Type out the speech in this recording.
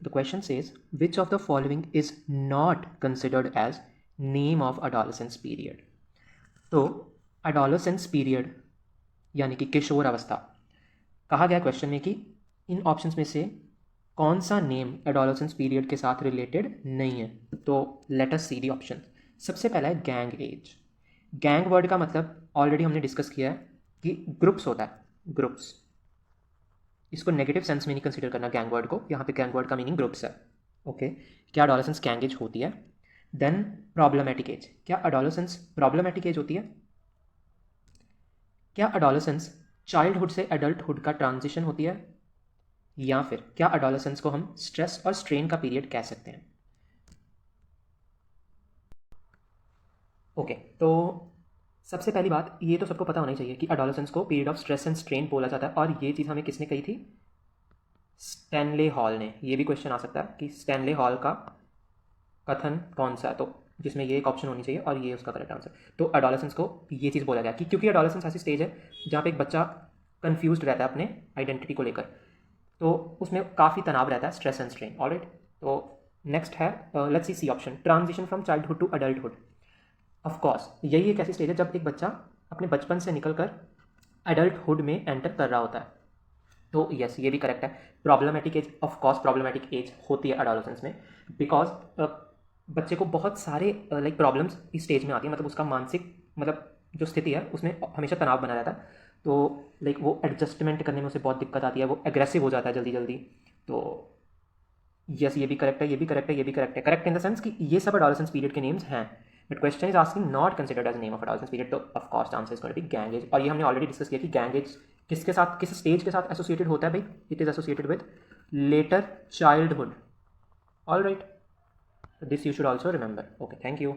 The question says, which of the following is not considered as name of adolescence period? तो adolescence period यानी कि किशोर अवस्था कहा गया क्वेश्चन में कि इन ऑप्शंस में से कौन सा नेम एडोलेसेंस पीरियड के साथ रिलेटेड नहीं है. तो let us C the option. सबसे पहला है गैंग एज. गैंग वर्ड का मतलब ऑलरेडी हमने डिस्कस किया है कि ग्रुप्स होता है, ग्रुप्स. इसको नेगेटिव सेंस में नहीं कंसीडर करना गैंग वर्ड को. यहाँ पे गैंग वर्ड का मीनिंग ग्रुप्स है. ओके, क्या एडोलेसेंस गैंग एज होती है? Then problematic age. क्या एडोलेसेंस प्रॉब्लमेटिक एज होती है? क्या एडोलेसेंस चाइल्डहुड से एडल्टहुड का ट्रांजिशन होती है? या फिर क्या एडोलेसेंस को हम स्ट्रेस और स्ट्रेन का पीरियड कह सकते हैं? ओके, तो सबसे पहली बात ये तो सबको पता होना ही चाहिए कि एडोलेसेंस को period of stress and strain बोला जाता है. और ये चीज़ हमें किसने कही थी? स्टैनले हॉल ने. ये भी क्वेश्चन आ सकता है कि स्टैनले हॉल का कथन कौन सा है, तो जिसमें ये एक ऑप्शन होनी चाहिए और ये उसका करेक्ट आंसर. तो एडोलेसेंस को ये चीज़ बोला गया कि क्योंकि एडोलेसेंस ऐसी स्टेज है जहाँ पे एक बच्चा कंफ्यूज्ड रहता है अपने आइडेंटिटी को लेकर, तो उसमें काफ़ी तनाव रहता है, स्ट्रेस एंड स्ट्रेन. ऑलराइट, तो नेक्स्ट है let's see option, transition from childhood to adulthood. Of course यही एक ऐसी स्टेज है जब एक बच्चा अपने बचपन से निकलकर एडल्टहुड में एंटर कर रहा होता है. तो यस, ये भी करेक्ट है. Problematic age, of course problematic age होती है एडोलेसेंस में, बिकॉज बच्चे को बहुत सारे लाइक प्रॉब्लम्स इस स्टेज में आती है. मतलब उसका मानसिक मतलब जो स्थिति है उसमें हमेशा तनाव बना रहता है. तो लाइक वो एडजस्टमेंट करने में उसे बहुत दिक्कत आती है, वो एग्रेसिव हो जाता है जल्दी जल्दी. तो यस, ये भी करेक्ट है, ये भी करेक्ट है, ये भी करेक्ट है. करेक्ट इन द सेंस कि ये सब एडोलेसेंस पीरियड के नेम्स हैं. But question is asking not considered as name of adolescence period. तो of course answer is going to be gang age. और ये हमने ऑलरेडी डिस्कस किया कि गैंग एज किसके साथ, किस स्टेज के साथ एसोसिएटेड होता है भाई? It is associated with later childhood. All right, this you should also remember. Okay, thank you.